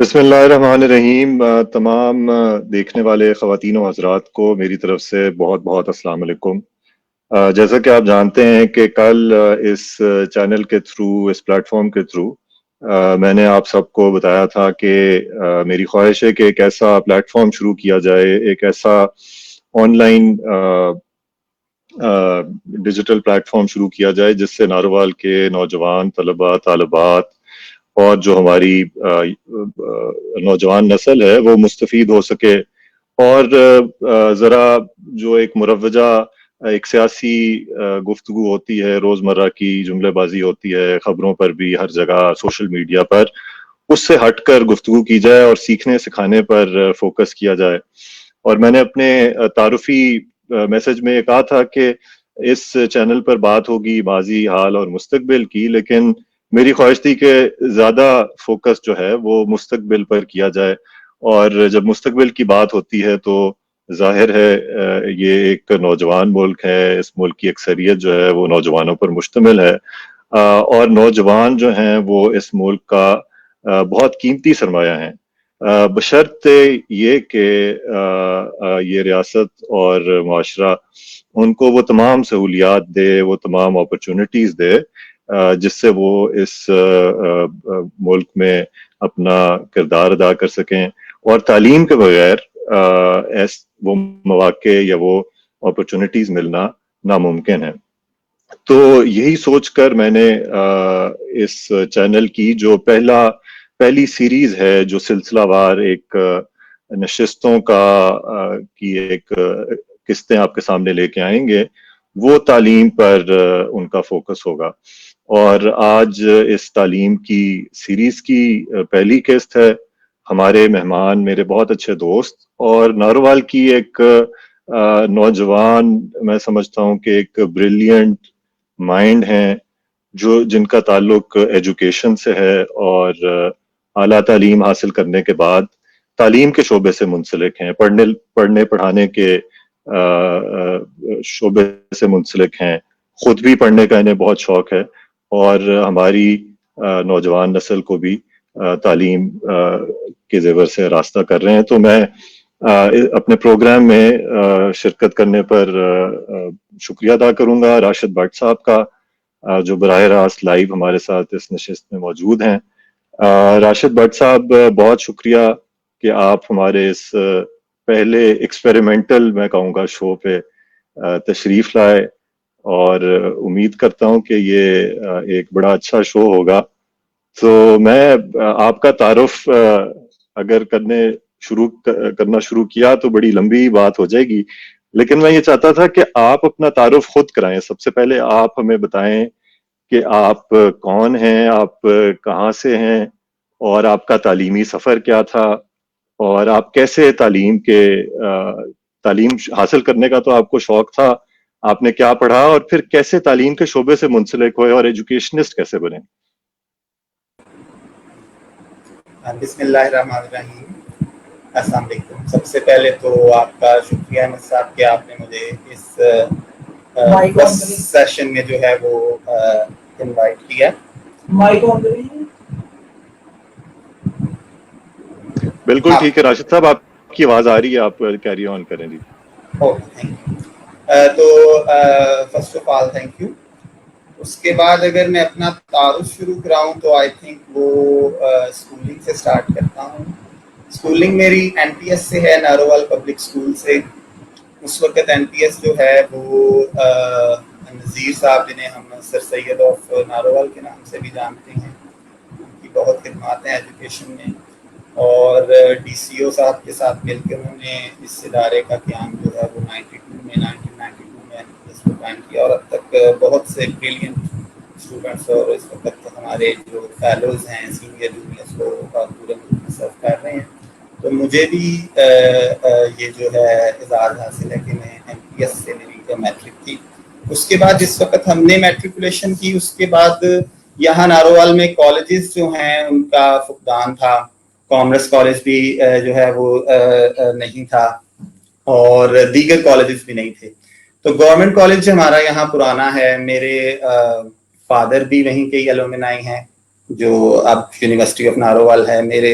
بسم اللہ الرحمن الرحیم۔ تمام دیکھنے والے خواتین و حضرات کو میری طرف سے بہت بہت السلام علیکم۔ جیسا کہ آپ جانتے ہیں کہ کل اس چینل کے تھرو، اس پلیٹ فارم کے تھرو میں نے آپ سب کو بتایا تھا کہ میری خواہش ہے کہ ایک ایسا پلیٹ فارم شروع کیا جائے، ایک ایسا on line digital plate form شروع کیا جائے جس سے ناروال کے نوجوان طلباء، طالبات اور جو ہماری نوجوان نسل ہے وہ مستفید ہو سکے، اور ذرا جو ایک مروجہ ایک سیاسی گفتگو ہوتی ہے، روزمرہ کی جملے بازی ہوتی ہے خبروں پر بھی، ہر جگہ سوشل میڈیا پر، اس سے ہٹ کر گفتگو کی جائے اور سیکھنے سکھانے پر فوکس کیا جائے۔ اور میں نے اپنے تعارفی میسج میں یہ کہا تھا کہ اس چینل پر بات ہوگی ماضی، حال اور مستقبل کی، لیکن میری خواہش تھی کہ زیادہ فوکس جو ہے وہ مستقبل پر کیا جائے، اور جب مستقبل کی بات ہوتی ہے تو ظاہر ہے یہ ایک نوجوان ملک ہے، اس ملک کی اکثریت جو ہے وہ نوجوانوں پر مشتمل ہے، اور نوجوان جو ہیں وہ اس ملک کا بہت قیمتی سرمایہ ہیں، بشرط یہ کہ یہ ریاست اور معاشرہ ان کو وہ تمام سہولیات دے، وہ تمام اپرچونٹیز دے جس سے وہ اس ملک میں اپنا کردار ادا کر سکیں، اور تعلیم کے بغیر وہ مواقع یا وہ اپرچونٹیز ملنا ناممکن ہے۔ تو یہی سوچ کر میں نے اس چینل کی جو پہلی سیریز ہے، جو سلسلہ وار ایک نشستوں کی ایک قسطیں آپ کے سامنے لے کے آئیں گے، وہ تعلیم پر ان کا فوکس ہوگا۔ اور آج اس تعلیم کی سیریز کی پہلی قسط ہے۔ ہمارے مہمان میرے بہت اچھے دوست اور ناروال کی ایک نوجوان، میں سمجھتا ہوں کہ ایک بریلینٹ مائنڈ ہیں، جن کا تعلق ایجوکیشن سے ہے، اور اعلیٰ تعلیم حاصل کرنے کے بعد تعلیم کے شعبے سے منسلک ہیں، پڑھنے پڑھانے کے شعبے سے منسلک ہیں، خود بھی پڑھنے کا انہیں بہت شوق ہے، اور ہماری نوجوان نسل کو بھی تعلیم کے زیور سے راستہ کر رہے ہیں۔ تو میں اپنے پروگرام میں شرکت کرنے پر شکریہ ادا کروں گا راشد بٹ صاحب کا، جو براہ راست لائیو ہمارے ساتھ اس نشست میں موجود ہیں۔ راشد بٹ صاحب، بہت شکریہ کہ آپ ہمارے اس پہلے ایکسپیریمنٹل میں کہوں گا شو پہ تشریف لائے، اور امید کرتا ہوں کہ یہ ایک بڑا اچھا شو ہوگا۔ تو میں آپ کا تعارف اگر کرنا شروع کیا تو بڑی لمبی بات ہو جائے گی، لیکن میں یہ چاہتا تھا کہ آپ اپنا تعارف خود کرائیں۔ سب سے پہلے آپ ہمیں بتائیں کہ آپ کون ہیں، آپ کہاں سے ہیں، اور آپ کا تعلیمی سفر کیا تھا، اور آپ کیسے تعلیم حاصل کرنے کا تو آپ کو شوق تھا، آپ نے کیا پڑھا، اور پھر کیسے تعلیم کے شعبے سے منسلک ہوئے اور ایجوکیشنسٹ کیسے بنے؟ بسم اللہ الرحمن الرحیم۔ السلام علیکم۔ سب سے پہلے تو آپ کا شکریہ احمد صاحب کہ آپ نے مجھے اس سیشن میں جو ہے وہ انوائٹ کیا۔ بالکل ٹھیک ہے راشد صاحب، آپ کی آواز آ رہی ہے، آپ کیری آن کریں جی۔ تو first of all thank you. اس کے بعد اگر میں اپنا تعارف شروع کراؤں تو آئی تھنک وہ اسکولنگ سے اسٹارٹ کرتا ہوں۔ اسکولنگ میری این پی ایس سے ہے، ناروال پبلک اسکول سے۔ اس وقت این پی ایس جو ہے وہ نذیر صاحب، جنہیں ہم سر سید آف ناروال کے نام سے بھی جانتے ہیں، ان کی بہت خدمات ہیں ایجوکیشن میں، اور ڈی سی او صاحب کے ساتھ مل کے انہوں نے اس ادارے کا قیام جو ہے وہ 1992 میں اس کو قائم کیا، اور اب تک بہت سے بریلینٹ اسٹوڈنٹس اور اس وقت ہمارے جو فیلوز ہیں سینئر جونیئرس کو پورے ملک میں سرو کر رہے ہیں۔ تو مجھے بھی یہ جو ہے اعزاز حاصل ہے کہ میں ایم پی ایس سے میری میٹرک کی۔ اس کے بعد جس وقت ہم نے میٹریکولیشن کی، اس کے بعد یہاں ناروال میں کالجز جو ہیں ان کا فقدان تھا، کامرس کالج بھی جو ہے وہ نہیں تھا، اور دیگر کالجز بھی نہیں تھے۔ تو گورنمنٹ کالج ہمارا یہاں پرانا ہے، میرے فادر بھی وہیں کے الومنائی ہیں جو اب یونیورسٹی آف ناروال ہے، میرے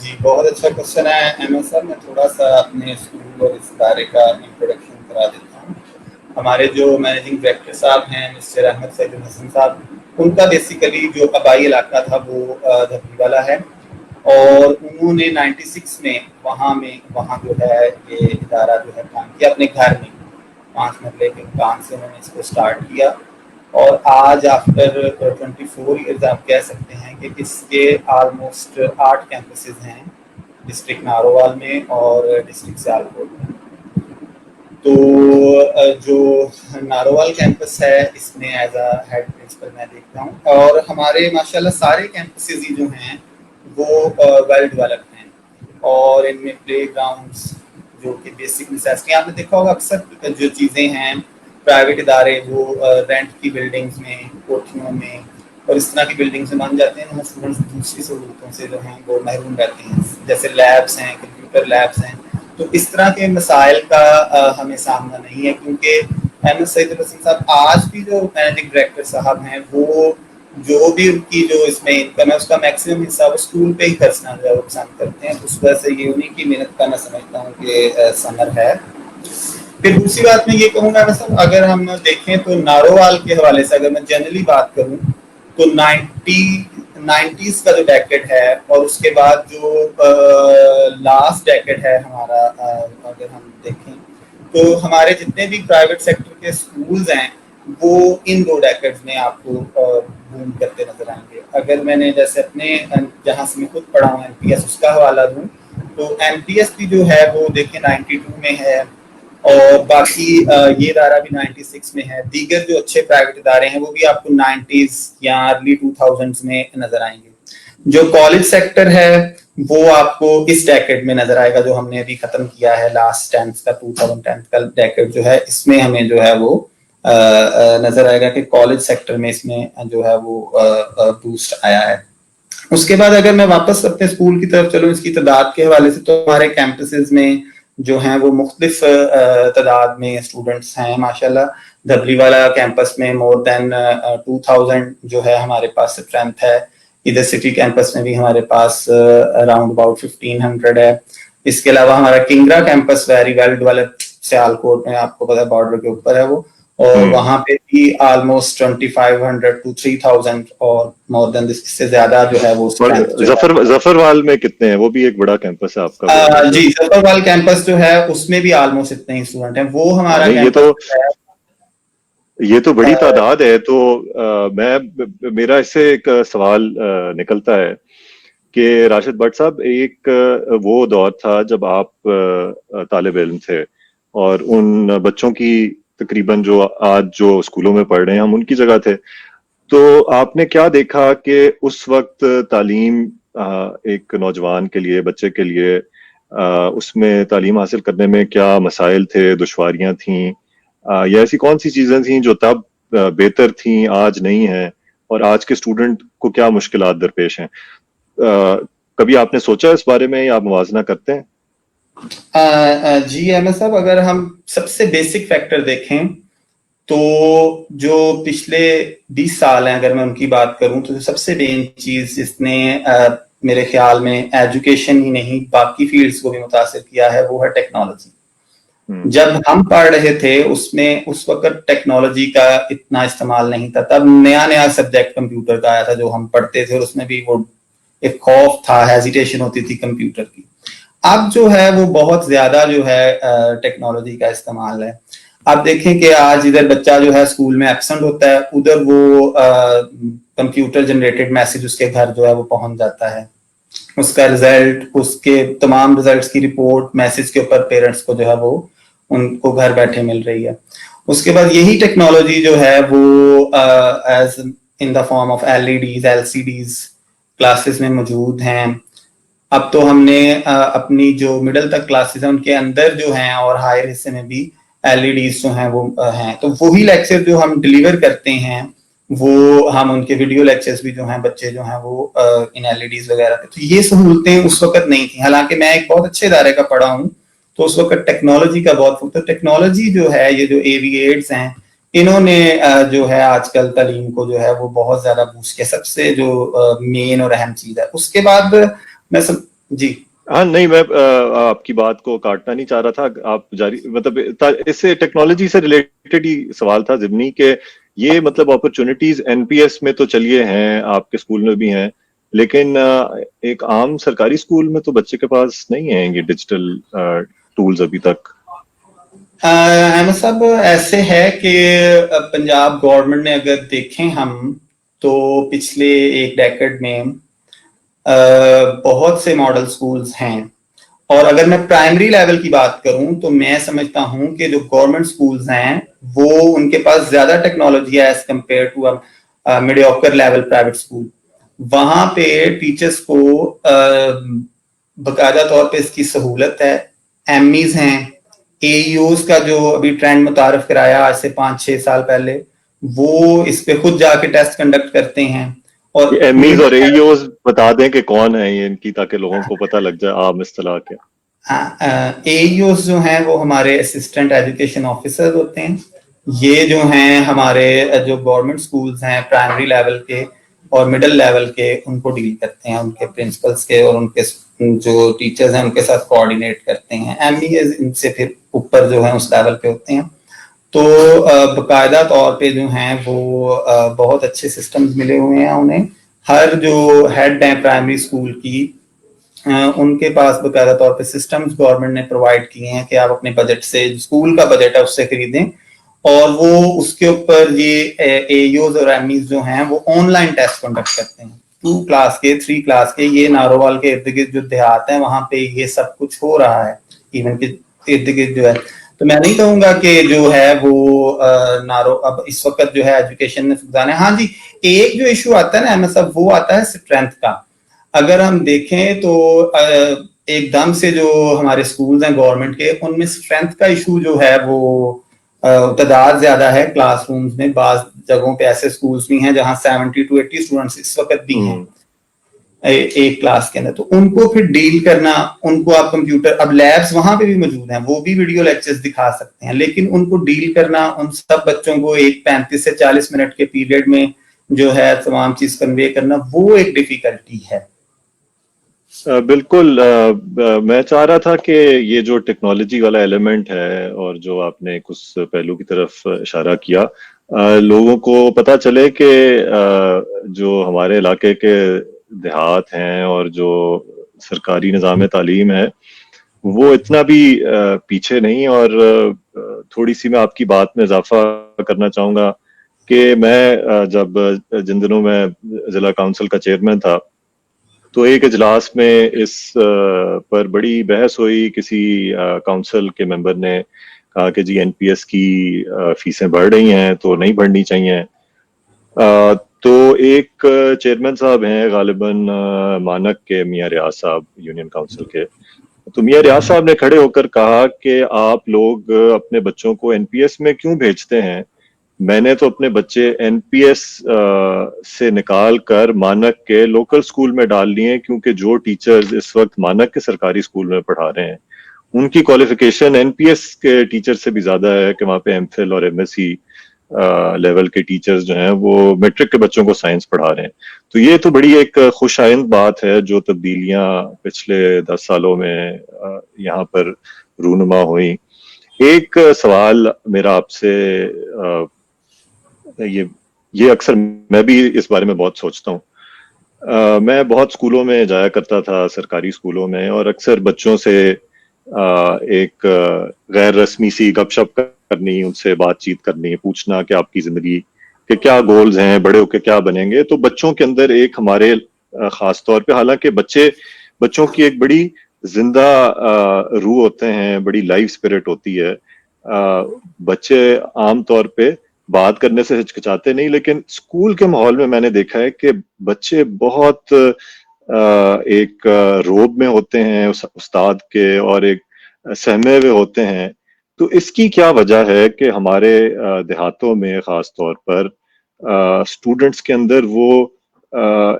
جی بہت اچھا کوشچن ہے احمد صاحب. میں تھوڑا سا اپنے اسکول اور اس ادارے کا انٹروڈکشن کرا دیتا ہوں. ہمارے جو مینیجنگ ڈائریکٹر صاحب ہیں مسٹر احمد سعید الحسن صاحب, ان کا بیسیکلی جو آبائی علاقہ تھا وہ دھبی والا ہے, اور انہوں نے 96 میں وہاں جو ہے یہ ادارہ جو ہے کام کیا اپنے گھر میں 5 مرلے کے مکان سے انہوں نے اس کو اسٹارٹ کیا. اور آج آفٹر 24 ایئرز آپ کہہ سکتے ہیں کہ اس کے آلموسٹ 8 کیمپسز ہیں ڈسٹرکٹ نارووال میں اور ڈسٹرکٹ سیالکوٹ میں. تو جو نارووال کیمپس ہے اس میں ایز اے ہیڈ پرنسپل میں دیکھتا ہوں, اور ہمارے ماشاءاللہ سارے کیمپسز ہی جو ہیں وہ ویل ڈیولپڈ ہیں, اور ان میں پلے گراؤنڈس جو کہ بیسک نیسیسٹی, آپ نے دیکھا ہوگا اکثر جو چیزیں ہیں پرائیویٹ ادارے وہ رینٹ کی بلڈنگز میں, کوٹھیوں میں اور اس طرح کی بلڈنگز میں بن جاتے ہیں, وہاں اسٹوڈنٹس دوسری سہولتوں سے جو ہیں وہ محروم رہتے ہیں, جیسے لیبس ہیں, کمپیوٹر لیبس ہیں. تو اس طرح کے مسائل کا ہمیں سامنا نہیں ہے, کیونکہ احمد سعید الحسن صاحب آج بھی جو مینیجنگ ڈائریکٹر صاحب ہیں وہ جو بھی ان کی جو اس میں انکم ہے اس کا میکسیمم حصہ وہ اسکول پہ ہی خرچنا جو ہے وہ پسند کرتے ہیں. اس وجہ سے یہ انہیں کی محنت کا میں سمجھتا ہوں کہ ثمر ہے. پھر دوسری بات میں یہ کہوں گا صاحب, اگر ہم دیکھیں تو نارووال کے حوالے سے اگر میں جنرلی بات کروں تو 90s کا جو ڈیکیڈ ہے اور اس کے بعد جو لاسٹ ڈیکیڈ ہے ہمارا, اگر ہم دیکھیں تو ہمارے جتنے بھی پرائیویٹ سیکٹر کے اسکولز ہیں وہ ان 2 ڈیکیڈز میں آپ کو بوم کرتے نظر آئیں گے. اگر میں نے جیسے اپنے جہاں سے میں خود پڑھا ہوں MPS اس کا حوالہ دوں تو MPS بھی جو ہے وہ دیکھیں 92 میں ہے, اور باقی یہ ادارہ بھی 96 میں ہے. دیگر جو اچھے پرائیویٹ ادارے ہیں وہ بھی آپ کو 90s یا ارلی 2000s میں نظر آئیں گے. جو کالج سیکٹر ہے وہ آپ کو اس ڈیکیڈ میں نظر آئے گا جو ہم نے ابھی ختم کیا ہے لاسٹ 10th کا 2010 کا ڈیکیڈ جو ہے, اس میں ہمیں جو ہے وہ نظر آئے گا کہ کالج سیکٹر میں اس میں جو ہے وہ بوسٹ آیا ہے. اس کے بعد اگر میں واپس اپنے اسکول کی طرف چلوں اس کی تعداد کے حوالے سے, تو ہمارے کیمپسز میں جو ہیں وہ مختلف تعداد میں اسٹوڈنٹس ہیں ماشاءاللہ. دھبلی والا کیمپس میں مور دین 2000 جو ہے ہمارے پاس اسٹرینتھ ہے. ادھر سٹی کیمپس میں بھی ہمارے پاس اراؤنڈ اباؤٹ 1500 ہے. اس کے علاوہ ہمارا Kangra campus very well developed Sialkot میں, آپ کو پتا ہے بارڈر کے اوپر ہے وہ, اور وہاں پہ بھی آلموسٹ 2500 to 3000 اور مور دین اس سے زیادہ جو ہے وہ. ظفروال میں کتنے ہیں؟ وہ بھی ایک بڑا کیمپس ہے آپ کا. جی ظفروال کیمپس جو ہے اس میں بھی آلموسٹ اتنے ہی اسٹوڈنٹ ہیں. وہ ہمارا یہ تو بڑی تعداد ہے. تو میرا اس سے ایک سوال نکلتا ہے کہ راشد بٹ صاحب, ایک وہ دور تھا جب آپ طالب علم تھے اور ان بچوں کی تقریباً جو آج جو اسکولوں میں پڑھ رہے ہیں ہم ان کی جگہ تھے. تو آپ نے کیا دیکھا کہ اس وقت تعلیم ایک نوجوان کے لیے, بچے کے لیے, اس میں تعلیم حاصل کرنے میں کیا مسائل تھے, دشواریاں تھیں, یا ایسی کون سی چیزیں تھیں جو تب بہتر تھیں آج نہیں ہیں, اور آج کے اسٹوڈنٹ کو کیا مشکلات درپیش ہیں؟ کبھی آپ نے سوچا اس بارے میں یا آپ موازنہ کرتے ہیں؟ جی احمد صاحب, اگر ہم سب سے بیسک فیکٹر دیکھیں تو جو پچھلے 20 سال ہیں اگر میں ان کی بات کروں تو سب سے مین چیز جس نے میرے خیال میں ایجوکیشن ہی نہیں باقی فیلڈز کو بھی متاثر کیا ہے وہ ہے ٹیکنالوجی. جب ہم پڑھ رہے تھے اس وقت ٹیکنالوجی کا اتنا استعمال نہیں تھا. تب نیا سبجیکٹ کمپیوٹر کا آیا تھا جو ہم پڑھتے تھے, اور اس میں بھی وہ ایک خوف تھا, ہیزیٹیشن ہوتی تھی کمپیوٹر کی. اب جو ہے وہ بہت زیادہ جو ہے ٹیکنالوجی کا استعمال ہے. آپ دیکھیں کہ آج ادھر بچہ جو ہے اسکول میں ایبسنٹ ہوتا ہے, ادھر وہ کمپیوٹر جنریٹڈ میسج اس کے گھر جو ہے وہ پہنچ جاتا ہے. اس کا رزلٹ, اس کے تمام رزلٹس کی رپورٹ میسج کے اوپر پیرنٹس کو جو ہے وہ ان کو گھر بیٹھے مل رہی ہے. اس کے بعد یہی ٹیکنالوجی جو ہے وہ as in the form of LEDs LCDs classes میں موجود ہیں. اب تو ہم نے اپنی جو مڈل تک کلاسز ہیں ان کے اندر جو ہیں اور ہائر حصے میں بھی LEDs جو ہیں وہ ہیں. تو وہی لیکچر جو ہم ڈلیور کرتے ہیں وہ ہم ان کے ویڈیو لیکچرز بھی جو ہیں بچے جو ہیں وہ ان LEDs وغیرہ پہ. تو یہ سہولتیں اس وقت نہیں تھیں, حالانکہ میں ایک بہت اچھے ادارے کا پڑھا ہوں تو اس وقت ٹیکنالوجی کا بہت ٹیکنالوجی جو ہے یہ جو AV8s ہیں انہوں نے جو ہے آج کل تعلیم کو جو ہے وہ بہت زیادہ بوسٹ کیا, سب سے جو مین اور اہم چیز ہے. اس کے بعد میں جی ہاں نہیں میں آپ کی بات کو کاٹنا نہیں چاہ رہا تھا, آپ جاری مطلب اس سے ٹیکنالوجی سے ریلیٹڈ ہی سوال تھا ضمنی کہ یہ مطلب اپرچونٹیز این پی ایس میں تو چلیے ہیں, آپ کے اسکول میں بھی ہیں, لیکن ایک عام سرکاری اسکول میں تو بچے کے پاس نہیں ہیں یہ ڈیجیٹل ٹولز ابھی تک. احمد صاحب ایسے ہے کہ پنجاب گورنمنٹ نے اگر دیکھیں ہم تو پچھلے ایک ڈیکیڈ میں بہت سے ماڈل سکولز ہیں, اور اگر میں پرائمری لیول کی بات کروں تو میں سمجھتا ہوں کہ جو گورنمنٹ سکولز ہیں وہ ان کے پاس زیادہ ٹیکنالوجی ہے as compare to mediocre level private school. وہاں پہ ٹیچرس کو باقاعدہ طور پہ اس کی سہولت ہے, ایم ایز ہیں, اے ایوز کا جو ابھی ٹرینڈ متعارف کرایا آج سے 5-6 سال پہلے, وہ اس پہ خود جا کے ٹیسٹ کنڈکٹ کرتے ہیں. اور ایم ایز اور اے ایوز بتا دیں کہ کون ہے یہ ان کی, تاکہ لوگوں کو پتہ لگ جائے عام اصطلاح کے. اے ایوز جو ہیں وہ ہمارے اسسٹنٹ ایجوکیشن آفیسر ہوتے ہیں. یہ جو ہیں ہمارے جو گورنمنٹ سکولز ہیں پرائمری لیول کے اور مڈل لیول کے, ان کو ڈیل کرتے ہیں, ان کے پرنسپلس کے اور ان کے جو ٹیچرز ہیں ان کے ساتھ کوآرڈینیٹ کرتے ہیں. ایم ای ان سے پھر اوپر جو ہیں اس لیول پہ ہوتے ہیں. تو باقاعدہ طور پہ جو ہیں وہ بہت اچھے سسٹمز ملے ہوئے ہیں انہیں. ہر جو ہیڈ ہیں پرائمری اسکول کی ان کے پاس باقاعدہ طور پہ سسٹمز گورنمنٹ نے پرووائڈ کیے ہیں کہ آپ اپنے بجٹ سے, اسکول کا بجٹ ہے اس سے خریدیں, اور وہ اس کے اوپر یہ اے یوز اور ایم ایز جو ہیں وہ آن لائن ٹیسٹ کنڈکٹ کرتے ہیں. 2 کلاس کے 3 کلاس کے, یہ نارووال کے ارد گرد جو دیہات ہیں وہاں پہ یہ سب کچھ ہو رہا ہے ایون کے ارد گرد جو ہے. تو میں نہیں کہوں گا کہ جو ہے وہ اب اس وقت جو ہے ایجوکیشن میں فقدان ہے. ہاں جی, ایک جو ایشو آتا ہے نا احمد صاحب, وہ آتا ہے اسٹرینتھ کا. اگر ہم دیکھیں تو ایک دم سے جو ہمارے سکولز ہیں گورنمنٹ کے, ان میں اسٹرینتھ کا ایشو جو ہے وہ تعداد زیادہ ہے کلاس رومز میں. بعض جگہوں پہ ایسے سکولز بھی ہیں جہاں 70 to 80 اسٹوڈنٹس اس وقت بھی ہیں ایک کلاس کے اندر. تو ان کو پھر ڈیل کرنا, ان کو آپ کمپیوٹر, اب لیبس وہاں پہ بھی موجود ہیں, وہ بھی ویڈیو لیکچرز دکھا سکتے ہیں, لیکن ان کو ڈیل کرنا, ان سب بچوں کو ایک 35 سے 40 منٹ کے پیریڈ میں جو ہے تمام چیز کنوے کرنا, وہ ایک ڈیفیکلٹی ہے. بالکل. میں چاہ رہا تھا کہ یہ جو ٹیکنالوجی والا ایلیمنٹ ہے اور جو آپ نے اس پہلو کی طرف اشارہ کیا, لوگوں کو پتہ چلے کہ جو ہمارے علاقے کے دیہات ہیں اور جو سرکاری نظام تعلیم ہے وہ اتنا بھی پیچھے نہیں. اور تھوڑی سی میں آپ کی بات میں اضافہ کرنا چاہوں گا کہ میں جب جن دنوں میں ضلع کونسل کا چیئرمین تھا تو ایک اجلاس میں اس پر بڑی بحث ہوئی. کسی کونسل کے ممبر نے کہا کہ جی این پی ایس کی فیسیں بڑھ رہی ہیں تو نہیں بڑھنی چاہیے. تو ایک چیئرمین صاحب ہیں غالباً مانک کے, میاں ریاض صاحب یونین کونسل کے, تو میاں ریاض صاحب نے کھڑے ہو کر کہا کہ آپ لوگ اپنے بچوں کو این پی ایس میں کیوں بھیجتے ہیں؟ میں نے تو اپنے بچے این پی ایس سے نکال کر مانک کے لوکل اسکول میں ڈال لیے, کیونکہ جو ٹیچرز اس وقت مانک کے سرکاری اسکول میں پڑھا رہے ہیں ان کی کوالیفیکیشن این پی ایس کے ٹیچر سے بھی زیادہ ہے کہ وہاں پہ ایم فل اور ایم ایس سی لیول کے ٹیچرز جو ہیں وہ میٹرک کے بچوں کو سائنس پڑھا رہے ہیں. تو یہ تو بڑی ایک خوش آئند بات ہے جو تبدیلیاں پچھلے 10 سالوں میں یہاں پر رونما ہوئی. ایک سوال میرا آپ سے, یہ اکثر میں بھی اس بارے میں بہت سوچتا ہوں. میں بہت اسکولوں میں جایا کرتا تھا, سرکاری اسکولوں میں, اور اکثر بچوں سے ایک غیر رسمی سی گپ شپ کرنی, ان سے بات چیت کرنی, پوچھنا کہ آپ کی زندگی کہ کیا گولز ہیں, بڑے ہو کے کیا بنیں گے. تو بچوں کے اندر ایک ہمارے خاص طور پہ, حالانکہ بچوں کی ایک بڑی زندہ روح ہوتے ہیں, بڑی لائف اسپرٹ ہوتی ہے. بچے عام طور پہ بات کرنے سے ہچکچاتے نہیں, لیکن اسکول کے ماحول میں میں نے دیکھا ہے کہ بچے بہت ایک روب میں ہوتے ہیں استاد کے, اور ایک سہمے ہوئے ہوتے ہیں. تو اس کی کیا وجہ ہے کہ ہمارے دیہاتوں میں خاص طور پر اسٹوڈنٹس کے اندر وہ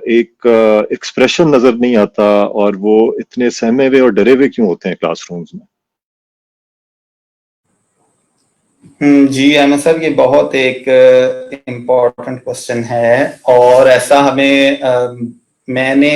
ایک ایکسپریشن نظر نہیں آتا, اور وہ اتنے سہمے ہوئے اور ڈرے ہوئے کیوں ہوتے ہیں کلاس رومز میں؟ جی احمد صاحب, یہ بہت ایک امپورٹنٹ کوشچن ہے, اور ایسا ہمیں میں نے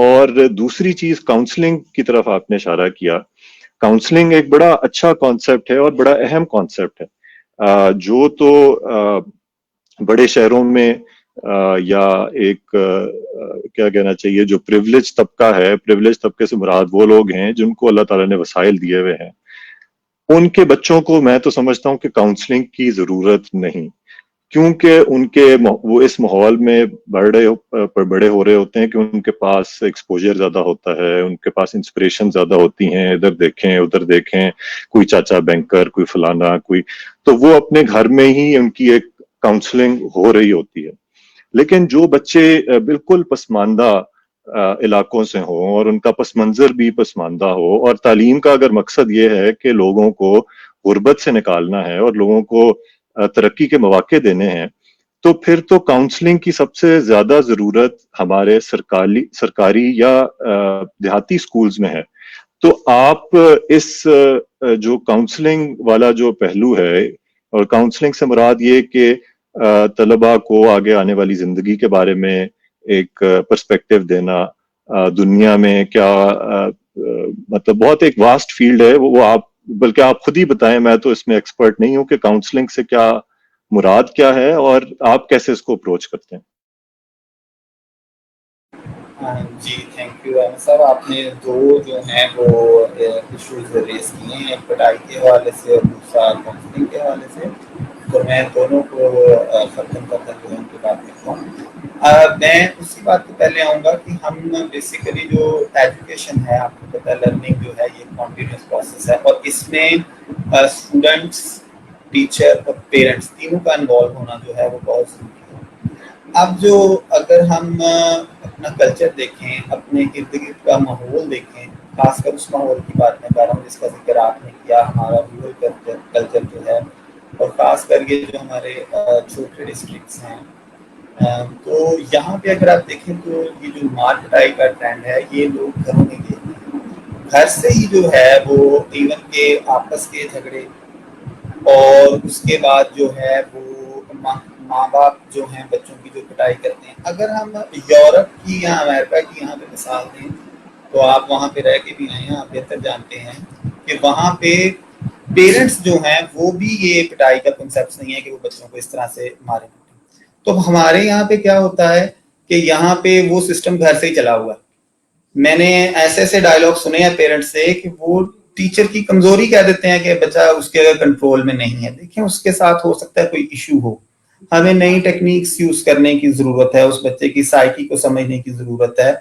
اور دوسری چیز کاؤنسلنگ کی طرف آپ نے اشارہ کیا. کاؤنسلنگ ایک بڑا اچھا کانسیپٹ ہے اور بڑا اہم کانسیپٹ ہے جو تو بڑے شہروں میں یا ایک کیا کہنا چاہیے جو پریولیج طبقہ ہے, پریولیج طبقے سے مراد وہ لوگ ہیں جن کو اللہ تعالیٰ نے وسائل دیے ہوئے ہیں, ان کے بچوں کو میں تو سمجھتا ہوں کہ کاؤنسلنگ کی ضرورت نہیں, کیونکہ ان کے وہ اس ماحول میں بڑے ہو رہے ہوتے ہیں کہ ان کے پاس ایکسپوجر زیادہ ہوتا ہے, ان کے پاس انسپریشن زیادہ ہوتی ہیں, ادھر دیکھیں ادھر دیکھیں, کوئی چاچا بینکر, کوئی فلانا, کوئی, تو وہ اپنے گھر میں ہی ان کی ایک کاؤنسلنگ ہو رہی ہوتی ہے. لیکن جو بچے بالکل پسماندہ علاقوں سے ہوں اور ان کا پس منظر بھی پسماندہ ہو, اور تعلیم کا اگر مقصد یہ ہے کہ لوگوں کو غربت سے نکالنا ہے اور لوگوں کو ترقی کے مواقع دینے ہیں, تو پھر تو کاؤنسلنگ کی سب سے زیادہ ضرورت ہمارے سرکاری یا دیہاتی سکولز میں ہے. تو آپ اس جو کاؤنسلنگ والا جو پہلو ہے, اور کاؤنسلنگ سے مراد یہ کہ طلباء کو آگے آنے والی زندگی کے بارے میں ایک پرسپیکٹو دینا, دنیا میں کیا مطلب بہت ایک واسٹ فیلڈ ہے وہ آپ بلکہ آپ خود ہی بتائیں, میں تو اس میں ایکسپرٹ نہیں ہوں کہ کاؤنسلنگ سے کیا مراد کیا ہے اور آپ کیسے اس کو اپروچ کرتے ہیں. جی تھینک یو احمد صاحب, آپ نے دو جو ہیں وہ ایشوز ریز کیے ہیں, ایک پڑھائی کے حوالے سے اور دوسرا کاؤنسلنگ کے حوالے سے, تو میں دونوں کو ختم کرتا ہوں ان کی بات کرتا ہوں. میں اسی بات پہ پہلے آؤں گا کہ ہم بیسیکلی جو ایجوکیشن ہے, آپ کو پتہ ہے لرننگ جو ہے یہ کنٹینیوس پروسیس ہے, اور اس میں اسٹوڈنٹس, ٹیچر اور پیرنٹس تینوں کا انوالو ہونا جو ہے وہ بہت ضروری ہے. اب جو اگر ہم اپنا کلچر دیکھیں, اپنے ارد گرد کا ماحول دیکھیں, خاص کر اس ماحول کی بات میں کر رہا ہوں جس کا ذکر آپ نے کیا, ہمارا رورل کلچر جو ہے, اور خاص کر یہ جو ہمارے چھوٹے ڈسٹرکٹس ہیں, تو یہاں پہ اگر آپ دیکھیں تو یہ جو مار پٹائی کا ٹرینڈ ہے یہ لوگ گھروں میں دیکھتے ہیں, گھر سے ہی جو ہے وہ ایون کے آپس کے جھگڑے, اور اس کے بعد جو ہے وہ ماں باپ جو ہیں بچوں کی جو پٹائی کرتے ہیں. اگر ہم یورپ کی یا امریکہ کی یہاں پہ مثال دیں تو آپ وہاں پہ رہ کے بھی آئے ہیں, آپ بہتر جانتے ہیں کہ وہاں پہ پیرنٹس جو ہیں وہ بھی یہ پٹائی کا کنسیپٹ نہیں ہے کہ وہ بچوں کو اس طرح سے مارے. تو ہمارے یہاں پہ کیا ہوتا ہے کہ یہاں پہ وہ سسٹم گھر سے ہی چلا ہوا ہے. میں نے ایسے ایسے ڈائلاگ سنے ہیں پیرنٹس سے کہ وہ ٹیچر کی کمزوری کہہ دیتے ہیں کہ بچہ اس کے اگر کنٹرول میں نہیں ہے. دیکھیں اس کے ساتھ ہو سکتا ہے کوئی ایشو ہو, ہمیں نئی ٹیکنیکس یوز کرنے کی ضرورت ہے, اس بچے کی سائیکی کو سمجھنے کی ضرورت ہے.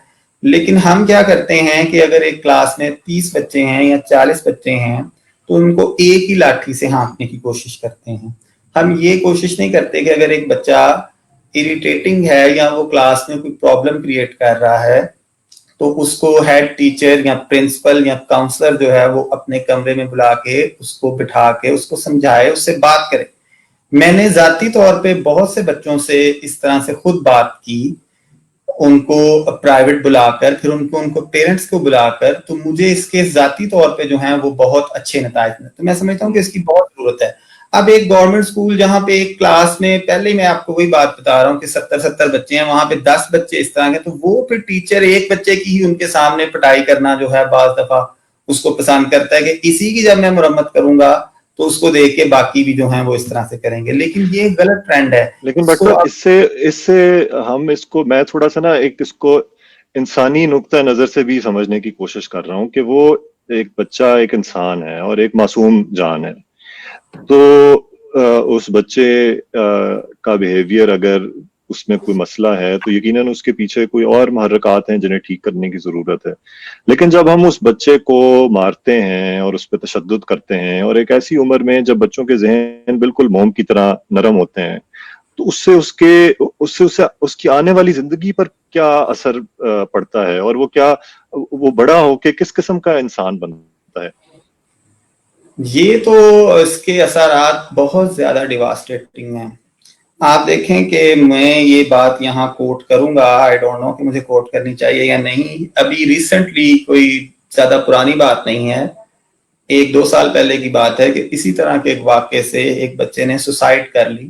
لیکن ہم کیا کرتے ہیں کہ اگر ایک کلاس میں 30 بچے ہیں یا 40 بچے ہیں تو ان کو ایک ہی لاٹھی سے ہانکنے کی کوشش کرتے ہیں. ہم یہ کوشش نہیں کرتے کہ اگر ایک بچہ اریٹیٹنگ ہے یا وہ کلاس میں کوئی پرابلم کریٹ کر رہا ہے تو اس کو ہیڈ ٹیچر یا پرنسپل یا کاؤنسلر جو ہے وہ اپنے کمرے میں بلا کے اس کو بٹھا کے اس کو سمجھائے, اس سے بات کرے. میں نے ذاتی طور پہ بہت سے بچوں سے اس طرح سے خود بات کی, ان کو پرائیویٹ بلا کر, پھر ان کو پیرنٹس کو بلا کر, تو مجھے اس کے ذاتی طور پہ جو ہیں وہ بہت اچھے نتائج ملے. تو میں سمجھتا ہوں کہ اس کی بہت ضرورت ہے. اب ایک گورنمنٹ اسکول جہاں پہ ایک کلاس میں, پہلے میں آپ کو وہی بات بتا رہا ہوں کہ 70 بچے ہیں, وہاں پہ 10 بچے اس طرح کے, تو وہ پھر ٹیچر ایک بچے کی ہی ان کے سامنے پٹائی کرنا جو ہے بعض دفعہ اس کو پسند کرتا ہے کہ اسی کی جب میں مرمت کروں گا تو اس کو دیکھ کے باقی بھی جو ہیں وہ اس طرح سے کریں گے. لیکن یہ غلط ٹرینڈ ہے. لیکن ڈاکٹر صاحب اس سے ہم اس کو, میں تھوڑا سا نا ایک اس کو انسانی نقطہ نظر سے بھی سمجھنے کی کوشش کر رہا ہوں کہ وہ ایک بچہ ایک انسان ہے اور ایک معصوم جان ہے. تو اس بچے کا بیہیویئر اگر اس میں کوئی مسئلہ ہے تو یقیناً اس کے پیچھے کوئی اور محرکات ہیں جنہیں ٹھیک کرنے کی ضرورت ہے. لیکن جب ہم اس بچے کو مارتے ہیں اور اس پہ تشدد کرتے ہیں, اور ایک ایسی عمر میں جب بچوں کے ذہن بالکل موم کی طرح نرم ہوتے ہیں, تو اس سے اس کی آنے والی زندگی پر کیا اثر پڑتا ہے, اور وہ بڑا ہو کے کس قسم کا انسان بنتا ہے. یہ تو اس کے اثرات بہت زیادہ ڈیواسٹیٹنگ ہیں. آپ دیکھیں کہ میں یہ بات یہاں کوٹ کروں گا, آئی ڈونٹ نو کہ مجھے کوٹ کرنی چاہیے یا نہیں, ابھی ریسنٹلی کوئی زیادہ پرانی بات نہیں ہے, 1-2 سال پہلے کی بات ہے کہ اسی طرح کے ایک واقعے سے ایک بچے نے سوسائڈ کر لی.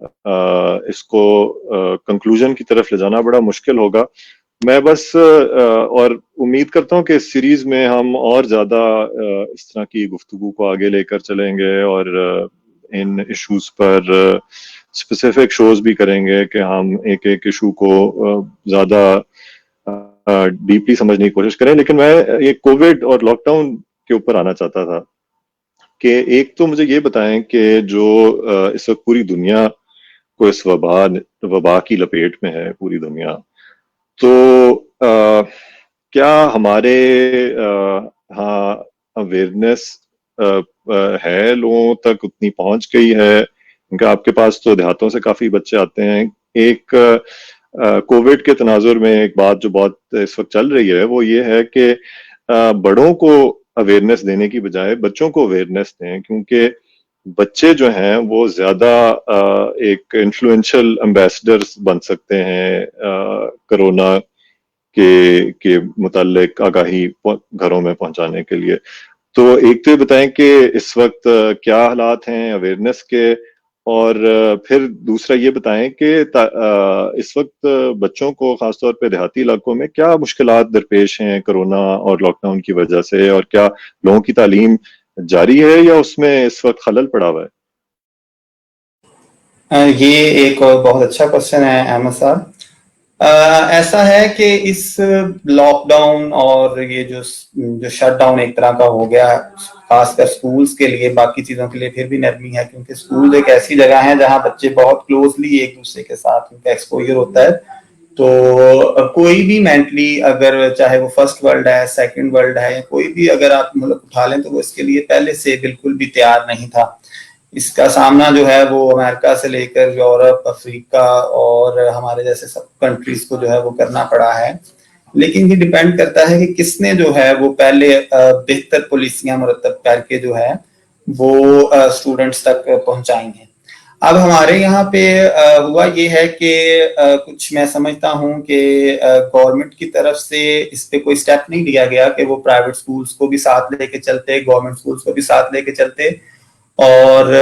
اس کو کنکلوژن کی طرف لے جانا بڑا مشکل ہوگا. میں بس اور امید کرتا ہوں کہ اس سیریز میں ہم اور زیادہ اس طرح کی گفتگو کو آگے لے کر چلیں گے اور ان ایشوز پر اسپیسیفک شوز بھی کریں گے کہ ہم ایک ایک ایشو کو زیادہ ڈیپلی سمجھنے کی کوشش کریں. لیکن میں یہ کووڈ اور لاک ڈاؤن کے اوپر آنا چاہتا تھا کہ ایک تو مجھے یہ بتائیں کہ جو اس وقت پوری دنیا کو اس وبا کی لپیٹ میں ہے پوری دنیا, تو کیا ہمارے ہاں اویئرنیس ہے, لوگوں تک اتنی پہنچ گئی ہے؟ کیونکہ آپ کے پاس تو دیہاتوں سے کافی بچے آتے ہیں. ایک کووڈ کے تناظر میں ایک بات جو بہت اس وقت چل رہی ہے وہ یہ ہے کہ بڑوں کو اویئرنیس دینے کی بجائے بچوں کو اویئرنیس دیں, کیونکہ بچے جو ہیں وہ زیادہ ایک انفلوئنشل امبیسڈرز بن سکتے ہیں کرونا کے متعلق آگاہی گھروں میں پہنچانے کے لیے. تو ایک تو یہ بتائیں کہ اس وقت کیا حالات ہیں اویئرنیس کے, اور پھر دوسرا یہ بتائیں کہ اس وقت بچوں کو خاص طور پہ دیہاتی علاقوں میں کیا مشکلات درپیش ہیں کرونا اور لاک ڈاؤن کی وجہ سے, اور کیا لوگوں کی تعلیم جاری ہے یا اس میں اس وقت خلل پڑا ہوا ہے؟ یہ ایک بہت اچھا کوشچن ہے احمد صاحب. ایسا ہے کہ اس لاک ڈاؤن اور یہ جو شٹ ڈاؤن ایک طرح کا ہو گیا خاص کر سکولز کے لیے, باقی چیزوں کے لیے پھر بھی نرمی ہے کیونکہ سکول ایک ایسی جگہ ہے جہاں بچے بہت کلوزلی ایک دوسرے کے ساتھ ان کا ایکسپوجر ہوتا ہے. تو کوئی بھی مینٹلی اگر چاہے وہ فرسٹ ورلڈ ہے سیکنڈ ورلڈ ہے, کوئی بھی اگر آپ ملک اٹھا لیں تو وہ اس کے لیے پہلے سے بالکل بھی تیار نہیں تھا. اس کا سامنا جو ہے وہ امریکہ سے لے کر یورپ, افریقہ اور ہمارے جیسے سب کنٹریز کو جو ہے وہ کرنا پڑا ہے. لیکن یہ ڈیپینڈ کرتا ہے کہ کس نے جو ہے وہ پہلے بہتر پالیسیاں مرتب کر کے جو ہے وہ اسٹوڈنٹس تک پہنچائی ہیں. اب ہمارے یہاں پہ ہوا یہ ہے کہ کچھ میں سمجھتا ہوں کہ گورنمنٹ کی طرف سے اس پہ کوئی سٹیپ نہیں لیا گیا کہ وہ پرائیویٹ سکولز کو بھی ساتھ لے کے چلتے, گورنمنٹ سکولز کو بھی ساتھ لے کے چلتے, اور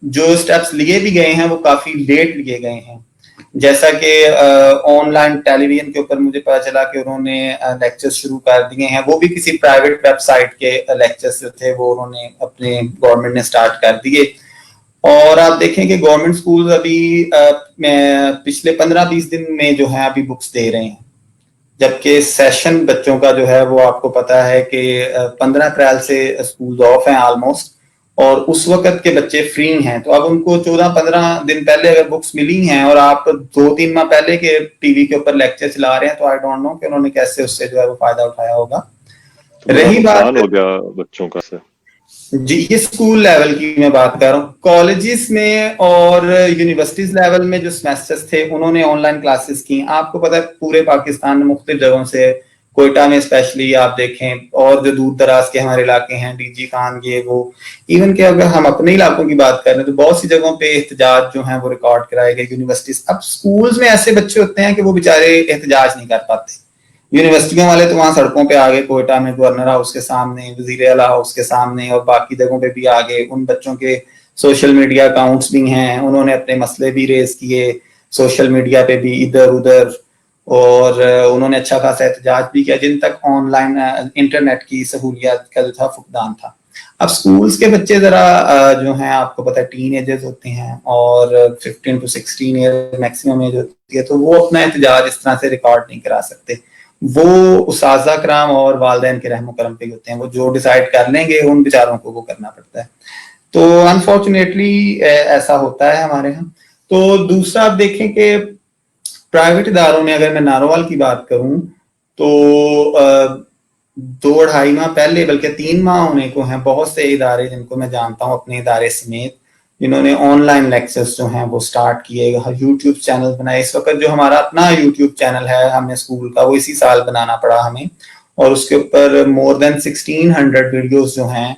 جو سٹیپس لیے بھی گئے ہیں وہ کافی لیٹ لیے گئے ہیں. جیسا کہ آن لائن ٹیلی ویژن کے اوپر مجھے پتا چلا کہ انہوں نے لیکچر شروع کر دیے ہیں, وہ بھی کسی پرائیویٹ ویب سائٹ کے لیکچرز جو تھے وہ انہوں نے اپنے گورنمنٹ نے سٹارٹ کر دیے. اور آپ دیکھیں کہ گورنمنٹ سکول ابھی پچھلے 15-20 دن میں جو ہے ابھی بکس دے رہے ہیں, جبکہ سیشن بچوں کا جو ہے وہ آپ کو پتا ہے کہ 15 اپریل سے اسکول آف ہیں آلموسٹ, اور اس وقت کے بچے فری ہیں. تو اب ان کو 14-15 دن پہلے اگر بکس ملی ہیں اور آپ 2-3 ماہ پہلے کے ٹی وی کے اوپر لیکچر چلا رہے ہیں, تو آئی ڈونٹ نو کہ انہوں نے کیسے اس سے جو ہے وہ فائدہ اٹھایا ہوگا. تو بڑا نقصان ہو گیا بچوں کا سے. جی یہ اسکول لیول کی میں بات کر رہا ہوں. کالجز میں اور یونیورسٹیز لیول میں جو سیمیسٹرز تھے انہوں نے آن لائن کلاسز کی. آپ کو پتہ ہے پورے پاکستان میں مختلف جگہوں سے, کوئٹہ میں اسپیشلی آپ دیکھیں, اور جو دور دراز کے ہمارے علاقے ہیں ڈی جی خان یہ وہ, ایون کہ اگر ہم اپنے علاقوں کی بات کریں تو بہت سی جگہوں پہ احتجاج جو ہیں وہ ریکارڈ کرائے گئے یونیورسٹیز. اب سکولز میں ایسے بچے ہوتے ہیں کہ وہ بیچارے احتجاج نہیں کر پاتے, یونیورسٹیوں والے تو وہاں سڑکوں پہ آگے, کوئٹہ میں گورنر ہاؤس کے سامنے, وزیر اعلیٰ ہاؤس کے سامنے, اور باقی جگہوں پہ بھی آگے. ان بچوں کے سوشل میڈیا اکاؤنٹس بھی ہیں, انہوں نے اپنے مسئلے بھی ریز کیے سوشل میڈیا پہ بھی ادھر ادھر, اور انہوں نے اچھا خاصا احتجاج بھی کیا جن تک آن لائن انٹرنیٹ کی سہولیات کا جو تھا فقدان تھا. اب سکولز کے بچے ذرا جو ہیں آپ کو پتہ ہے ٹین ایجرز ہوتے ہیں اور 15 to 16 ایئر میکسیمم ایج ہوتی ہے, تو وہ اپنا احتجاج اس طرح سے ریکارڈ نہیں کرا سکتے. وہ اساتذہ کرام اور والدین کے رحم و کرم پہ ہوتے ہیں, وہ جو ڈیسائیڈ کر لیں گے ان بیچاروں کو وہ کرنا پڑتا ہے. تو انفارچونیٹلی ایسا ہوتا ہے ہمارے یہاں. تو دوسرا آپ دیکھیں کہ پرائیویٹ اداروں میں اگر میں ناروال کی بات کروں تو 2-2.5 ماہ پہلے بلکہ 3 ماہ ہونے کو ہیں بہت سے ادارے جن کو میں جانتا ہوں اپنے ادارے سمیت, جنہوں نے آن لائن لیکچرز جو ہیں وہ سٹارٹ کیے, یوٹیوب چینل بنائے. اس وقت جو ہمارا اپنا یوٹیوب چینل ہے ہمیں اسکول کا, وہ اسی سال بنانا پڑا ہمیں, اور اس کے اوپر مور دین 1600 ویڈیوز جو ہیں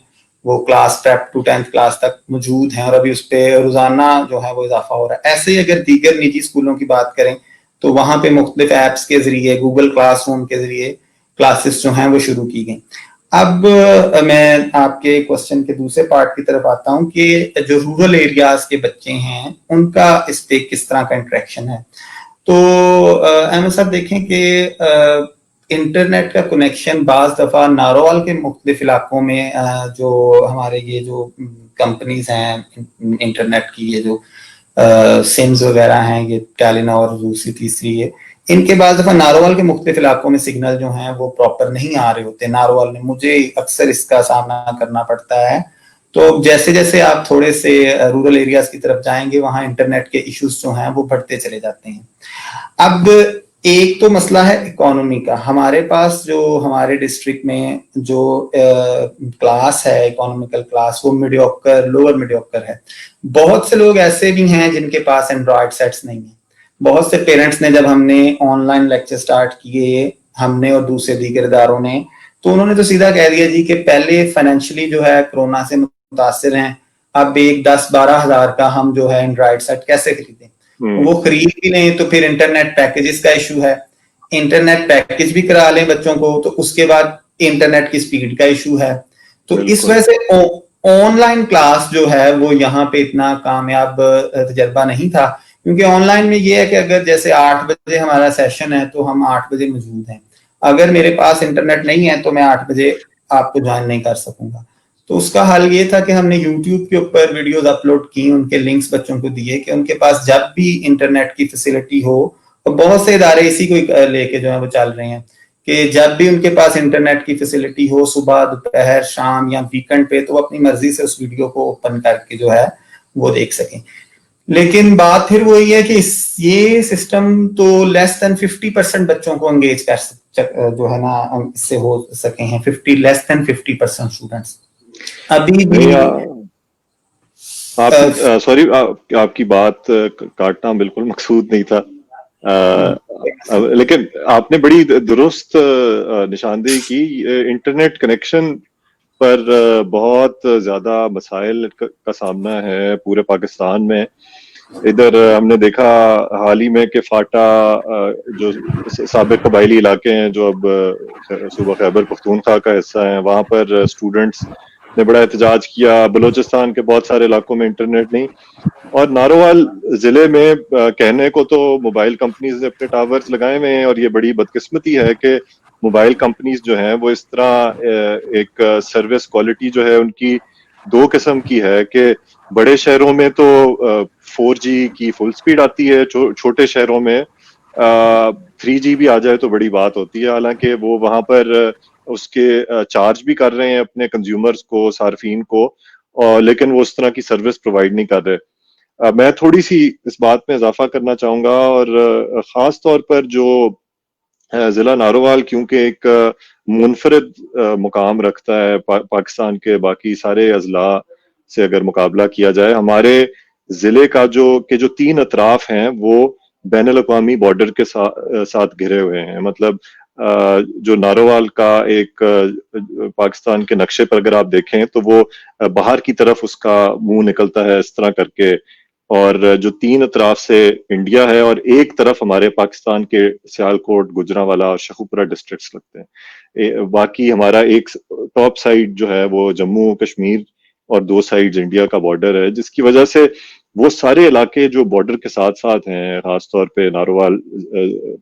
وہ class prep to 10th class تک موجود ہیں, اور ابھی اس پہ روزانہ جو ہے وہ اضافہ ہو رہا ہے. ایسے ہی اگر دیگر نجی اسکولوں کی بات کریں تو وہاں پہ مختلف ایپس کے ذریعے, گوگل کلاس روم کے ذریعے کلاسز جو ہیں وہ شروع کی گئیں. اب میں آپ کے کوشچن کے دوسرے پارٹ کی طرف آتا ہوں کہ جو رورل ایریاز کے بچے ہیں ان کا اس پہ کس طرح کا انٹریکشن ہے. تو احمد صاحب دیکھیں کہ انٹرنیٹ کا کنیکشن بعض دفعہ ناروال کے مختلف علاقوں میں جو ہمارے یہ جو کمپنیز ہیں انٹرنیٹ کی، یہ جو سمز وغیرہ ہیں، یہ ٹیلینور اور دوسری تیسری، یہ ان کے بعض دفعہ ناروال کے مختلف علاقوں میں سگنل جو ہیں وہ پراپر نہیں آ رہے ہوتے ناروال میں. مجھے اکثر اس کا سامنا کرنا پڑتا ہے. تو جیسے جیسے آپ تھوڑے سے رورل ایریاز کی طرف جائیں گے وہاں انٹرنیٹ کے ایشوز جو ہیں وہ بڑھتے چلے جاتے ہیں. اب ایک تو مسئلہ ہے اکانومی کا. ہمارے پاس جو ہمارے ڈسٹرکٹ میں جو کلاس ہے اکانومیکل کلاس، وہ میڈیوکر، لوور میڈیوکر ہے. بہت سے لوگ ایسے بھی ہیں جن کے پاس اینڈرائڈ سیٹس نہیں ہیں. بہت سے پیرنٹس نے جب ہم نے آن لائن لیکچر سٹارٹ کیے، ہم نے اور دوسرے دیگر اداروں نے، تو انہوں نے تو سیدھا کہہ دیا جی کہ پہلے فائنینشلی جو ہے کرونا سے متاثر ہیں، اب ایک 10-12 ہزار کا ہم جو ہے اینڈرائڈ سیٹ کیسے خریدیں. وہ خرید بھی لیں تو پھر انٹرنیٹ پیکیجز کا ایشو ہے، انٹرنیٹ پیکیج بھی کرا لیں بچوں کو تو اس کے بعد انٹرنیٹ کی سپیڈ کا ایشو ہے. تو اس وجہ سے آن لائن کلاس جو ہے وہ یہاں پہ اتنا کامیاب تجربہ نہیں تھا. کیونکہ آن لائن میں یہ ہے کہ اگر جیسے 8 بجے ہمارا سیشن ہے تو ہم 8 بجے موجود ہیں. اگر میرے پاس انٹرنیٹ نہیں ہے تو میں 8 بجے آپ کو جوائن نہیں کر سکوں گا. تو اس کا حل یہ تھا کہ ہم نے یوٹیوب کے اوپر ویڈیوز اپلوڈ کی، ان کے لنکس بچوں کو دیے کہ ان کے پاس جب بھی انٹرنیٹ کی فیسلٹی ہو، اور بہت سے ادارے اسی کو لے کے جو ہے وہ چل رہے ہیں کہ جب بھی ان کے پاس انٹرنیٹ کی فیسلٹی ہو، صبح، دوپہر، شام یا ویکنڈ پہ، تو وہ اپنی مرضی سے اس ویڈیو کو اوپن کر کے جو ہے وہ دیکھ سکیں. لیکن بات پھر وہی ہے کہ یہ سسٹم تو لیس دین 50% بچوں کو انگیج کر جو ہے نا اس سے ہو سکے ہیں. لیس دین 50% اسٹوڈنٹس ابھی بھی. آپ سوری، آپ کی بات کاٹنا بالکل مقصود نہیں تھا، لیکن آپ نے بڑی درست نشاندہی کی. انٹرنیٹ کنیکشن پر بہت زیادہ مسائل کا سامنا ہے پورے پاکستان میں. ادھر ہم نے دیکھا حال ہی میں کہ فاٹا جو سابق قبائلی علاقے ہیں جو اب صوبہ خیبر پختونخوا کا حصہ ہیں، وہاں پر اسٹوڈنٹس نے بڑا احتجاج کیا. بلوچستان کے بہت سارے علاقوں میں انٹرنیٹ نہیں، اور ناروال ضلع میں کہنے کو تو موبائل کمپنیز نے اپنے ٹاورز لگائے ہوئے ہیں، اور یہ بڑی بدقسمتی ہے کہ موبائل کمپنیز جو ہیں وہ اس طرح ایک سروس کوالٹی جو ہے ان کی دو قسم کی ہے کہ بڑے شہروں میں تو 4G کی فل سپیڈ آتی ہے، چھوٹے شہروں میں 3G بھی آ جائے تو بڑی بات ہوتی ہے. حالانکہ وہ وہاں پر اس کے چارج بھی کر رہے ہیں اپنے کنزیومرز کو، صارفین کو، لیکن وہ اس طرح کی سروس پرووائڈ نہیں کر رہے. میں تھوڑی سی اس بات میں اضافہ کرنا چاہوں گا، اور خاص طور پر جو ضلع ناروال کیونکہ ایک منفرد مقام رکھتا ہے پاکستان کے باقی سارے اضلاع سے اگر مقابلہ کیا جائے، ہمارے ضلع کا جو 3 اطراف ہیں وہ بین الاقوامی بارڈر کے ساتھ گھرے ہوئے ہیں. مطلب جو ناروال کا ایک پاکستان کے نقشے پر اگر آپ دیکھیں تو وہ باہر کی طرف اس کا منہ نکلتا ہے اس طرح کر کے، اور جو 3 اطراف سے انڈیا ہے اور ایک طرف ہمارے پاکستان کے سیالکوٹ، گجرانوالہ اور شیخوپورہ ڈسٹرکٹس لگتے ہیں. باقی ہمارا ایک ٹاپ سائڈ جو ہے وہ جموں کشمیر اور 2 سائڈز انڈیا کا بارڈر ہے، جس کی وجہ سے وہ سارے علاقے جو بارڈر کے ساتھ ساتھ ہیں، خاص طور پہ ناروال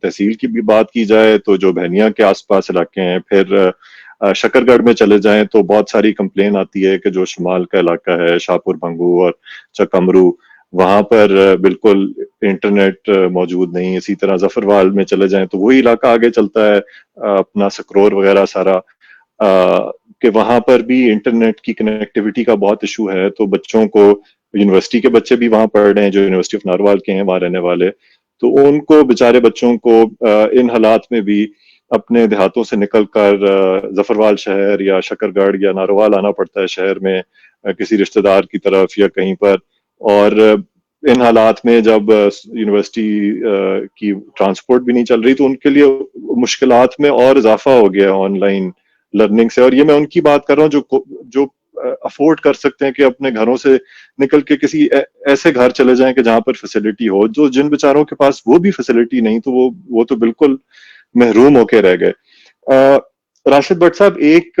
تحصیل کی بھی بات کی جائے تو جو بہنیا کے آس پاس علاقے ہیں، پھر شکر گڑھ میں چلے جائیں تو بہت ساری کمپلین آتی ہے کہ جو شمال کا علاقہ ہے، شاہپور بھنگو اور چکمرو، وہاں پر بالکل انٹرنیٹ موجود نہیں. اسی طرح ظفروال میں چلے جائیں تو وہی علاقہ آگے چلتا ہے اپنا سکرور وغیرہ سارا، کہ وہاں پر بھی انٹرنیٹ کی کنیکٹیوٹی کا بہت ایشو ہے. تو بچوں کو، یونیورسٹی کے بچے بھی وہاں پڑھ رہے ہیں جو یونیورسٹی آف ناروال کے ہیں وہاں رہنے والے، تو ان کو بیچارے بچوں کو ان حالات میں بھی اپنے دیہاتوں سے نکل کر ظفروال شہر یا شکر گڑھ یا ناروال آنا پڑتا ہے شہر میں کسی رشتہ دار کی طرف یا کہیں پر. اور ان حالات میں جب یونیورسٹی کی ٹرانسپورٹ بھی نہیں چل رہی تو ان کے لیے مشکلات میں اور اضافہ ہو گیا آن لائن لرننگ سے. اور یہ میں ان کی بات کر رہا ہوں جو افورڈ کر سکتے ہیں کہ اپنے گھروں سے نکل کے کسی ایسے گھر چلے جائیں کہ جہاں پر فیسلٹی ہو. جن بیچاروں کے پاس وہ بھی فیسلٹی نہیں تو وہ تو بالکل محروم ہو کے رہ گئے. راشد بٹ صاحب، ایک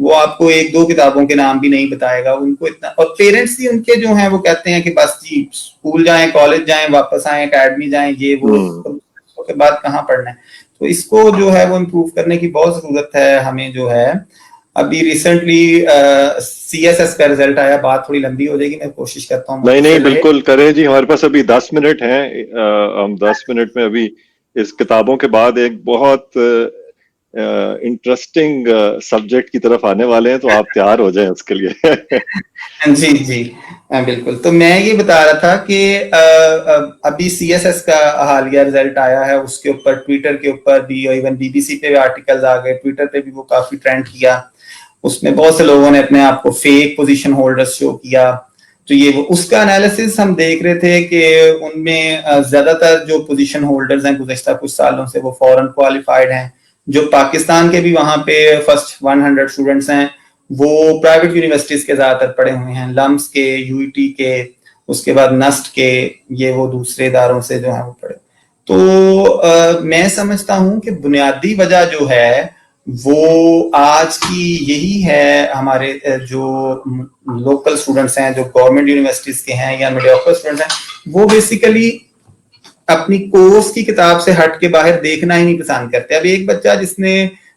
وہ آپ کو 1-2 کتابوں کے نام بھی نہیں بتائے گا, ان کو اتنا. اور پیرنٹس بھی ان کے جو ہیں وہ کہتے ہیں کہ بس جی اسکول جائیں, کالج جائیں, واپس آئیں, اکیڈمی جائیں, یہ وہ کے بعد کہاں پڑھنا ہے. تو اس کو جو ہے وہ امپروو کرنے کی بہت ضرورت ہے ہمیں. جو ہے ابھی ریسنٹلی سی ایس ایس کا رزلٹ آیا, بات تھوڑی لمبی ہو جائے گی, میں کوشش کرتا ہوں. نہیں بالکل کریں جی, ہمارے پاس ابھی 10 منٹ ہیں, ہم 10 منٹ میں ابھی اس کتابوں کے بعد ایک بہت انٹرسٹنگ سبجیکٹ کی طرف آنے والے ہیں, تو آپ تیار ہو جائیں اس کے لیے. جی جی بالکل. تو میں یہ بتا رہا تھا کہ ابھی سی ایس ایس کا حالیہ رزلٹ آیا ہے, اس کے اوپر ٹویٹر کے اوپر بھی, ایون بی بی سی پہ بھی آرٹیکلز آ گئے, ٹویٹر پہ بھی وہ کافی ٹرینڈ کیا. اس میں بہت سے لوگوں نے اپنے آپ کو فیک پوزیشن ہولڈر شو کیا. تو یہ اس کا انالیسس ہم دیکھ رہے تھے کہ ان میں زیادہ تر جو پوزیشن ہولڈرز ہیں گزشتہ کچھ سالوں سے وہ فورن کوالیفائڈ ہیں. جو پاکستان کے بھی وہاں پہ فرسٹ 100 اسٹوڈنٹس ہیں وہ پرائیویٹ یونیورسٹیز کے زیادہ تر پڑھے ہوئے ہیں, لمس کے, یو ای ٹی کے, اس کے بعد نسٹ کے, یہ وہ دوسرے اداروں سے جو ہیں وہ پڑھے. تو میں سمجھتا ہوں کہ بنیادی وجہ جو ہے وہ آج کی یہی ہے. ہمارے جو لوکل اسٹوڈنٹس ہیں جو گورنمنٹ یونیورسٹیز کے ہیں یا میڈیوکر اسٹوڈنٹس ہیں, وہ بیسیکلی اپنی کورس کی کتاب سے ہٹ کے باہر دیکھنا ہی نہیں پسند کرتے. اب ایک بچہ جس نے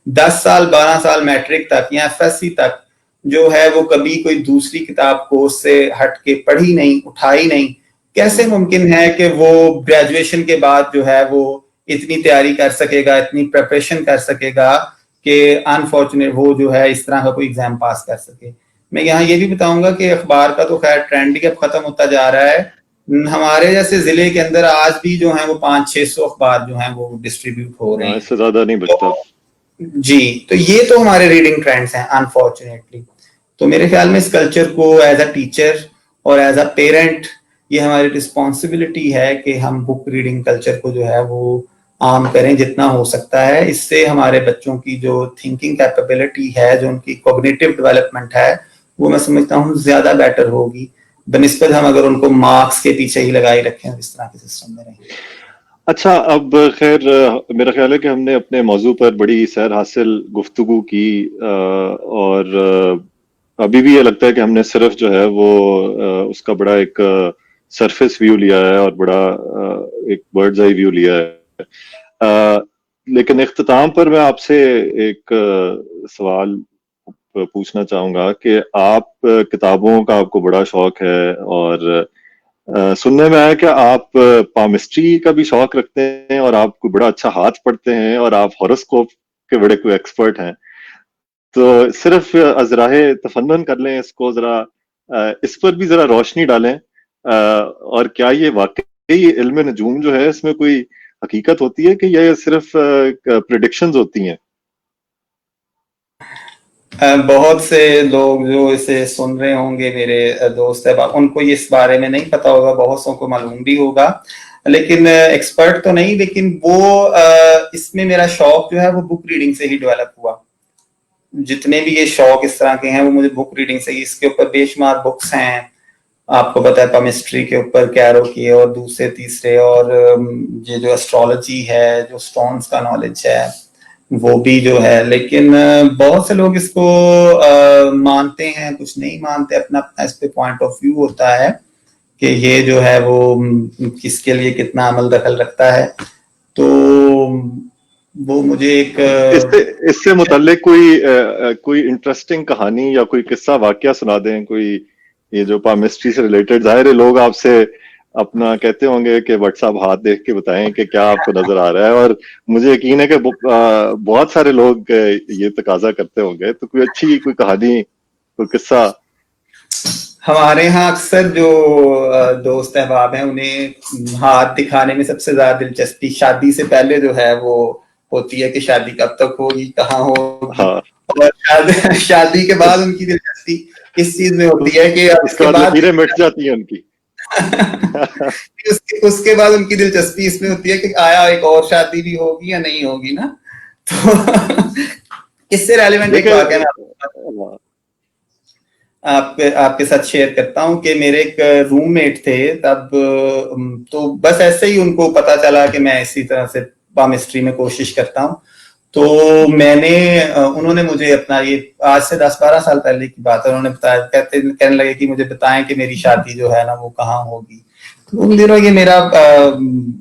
10 سال 12 سال میٹرک تک یا ایف ایس سی تک جو ہے وہ کبھی کوئی دوسری کتاب کورس سے ہٹ کے پڑھی نہیں, اٹھائی نہیں, کیسے ممکن ہے کہ وہ گریجویشن کے بعد جو ہے وہ اتنی تیاری کر سکے گا, اتنی پریپریشن کر سکے گا کہ انفارچونیٹ وہ جو ہے اس طرح کا کوئی ایگزام پاس کر سکے. میں یہاں یہ بھی بتاؤں گا کہ اخبار کا تو خیر ٹرینڈ ہی اب ختم ہوتا جا رہا ہے. ہمارے جیسے ضلع کے اندر آج بھی جو ہیں وہ 500-600 اخبار جو ہیں وہ ڈسٹریبیوٹ ہو رہے ہیں, اس سے زیادہ نہیں بچتا. جی تو یہ تو ہمارے ریڈنگ ٹرینڈز ہیں انفارچونیٹلی. تو میرے خیال میں اس کلچر کو ایز اے ٹیچر اور ایز اے پیرنٹ یہ ہماری رسپانسبلٹی ہے کہ ہم بک ریڈنگ کلچر کو جو ہے وہ عام کریں جتنا ہو سکتا ہے. اس سے ہمارے بچوں کی جو تھنکنگ کیپیبلٹی ہے, جو ان کی کوگنیٹو ڈیولپمنٹ ہے, وہ میں سمجھتا ہوں زیادہ بیٹر ہوگی بنسبت ہم اگر ان کو مارکس کے پیچھے ہی لگائی رکھیں اس طرح کے سسٹم میں رہیں. اچھا, اب خیر میرا خیال ہے کہ ہم نے اپنے موضوع پر بڑی سیر حاصل گفتگو کی, اور ابھی بھی یہ لگتا ہے کہ ہم نے صرف جو ہے وہ اس کا بڑا ایک سرفیس ویو لیا ہے اور بڑا ایک برڈز آئی ویو لیا ہے. لیکن اختتام پر میں آپ سے ایک سوال پوچھنا چاہوں گا کہ آپ کتابوں کا آپ کو بڑا شوق ہے, اور سننے میں آیا کہ آپ پامسٹری کا بھی شوق رکھتے ہیں, اور آپ کو بڑا اچھا ہاتھ پڑھتے ہیں, اور آپ ہاروسکوپ کے بڑے کوئی ایکسپرٹ ہیں. تو صرف ازراہ تفنن کر لیں اس کو, ذرا اس پر بھی ذرا روشنی ڈالیں, اور کیا یہ واقعی علم نجوم جو ہے اس میں کوئی حقیقت ہوتی ہے کہ یہ صرف پریڈکشنز ہوتی ہیں؟ بہت سے لوگ جو اسے سن رہے ہوں گے, میرے دوست ہیں, ان کو اس بارے میں نہیں پتا ہوگا, بہت سو کو معلوم بھی ہوگا, لیکن ایکسپرٹ تو نہیں. لیکن وہ اس میں میرا شوق جو ہے وہ بک ریڈنگ سے ہی ڈیولپ ہوا. جتنے بھی یہ شوق اس طرح کے ہیں وہ مجھے بک ریڈنگ سے ہی, اس کے اوپر بے شمار بکس ہیں, آپ کو پتا ہے کیمسٹری کے اوپر کیرو کی, اور دوسرے تیسرے, اور یہ جو اسٹرالوجی ہے, جو اسٹونز کا نالج ہے وہ بھی جو ہے. لیکن بہت سے لوگ اس کو مانتے ہیں, کچھ نہیں مانتے, اپنا اپنا اس پہ پوائنٹ آف ویو ہوتا ہے کہ یہ جو ہے وہ کس کے لیے کتنا عمل دخل رکھتا ہے. تو وہ مجھے ایک اس سے متعلق کوئی انٹرسٹنگ کہانی یا کوئی قصہ واقعہ سنا دیں, کوئی یہ جو پامسٹری سے ریلیٹڈ. ظاہر ہے لوگ آپ سے اپنا کہتے ہوں گے کہ واٹس ایپ ہاتھ دیکھ کے بتائیں کہ کیا آپ کو نظر آ رہا ہے, اور مجھے یقین ہے کہ بہت سارے لوگ یہ تقاضا کرتے ہوں گے. تو کوئی اچھی کوئی کہانی, کوئی قصہ. ہمارے ہاں اکثر جو دوست احباب ہیں انہیں ہاتھ دکھانے میں سب سے زیادہ دلچسپی شادی سے پہلے جو ہے وہ ہوتی ہے کہ شادی کب تک ہوگی, کہاں ہوگی, اور شادی کے بعد ان کی دلچسپی اس چیز میں ہوتی ہے کہ اس کے بعد لکیریں مٹ جاتی ہیں ان کی. اس کے بعد ان کی دلچسپی اس میں ہوتی ہے کہ آیا ایک اور شادی بھی ہوگی یا نہیں ہوگی نا. تو اس سے ریلیونٹ ایک واقعہ میں آپ کے ساتھ شیئر کرتا ہوں کہ میرے ایک روم میٹ تھے تب, تو بس ایسے ہی ان کو پتا چلا کہ میں اسی طرح سے پامسٹری میں کوشش کرتا ہوں, تو میں نے انہوں نے مجھے اپنا یہ آج سے 10-12 سال پہلے کی بات ہے، انہوں نے بتایا، کہنے لگے کہ مجھے بتائیں کہ میری شادی جو ہے نا وہ کہاں ہوگی. تو ان دنوں یہ میرا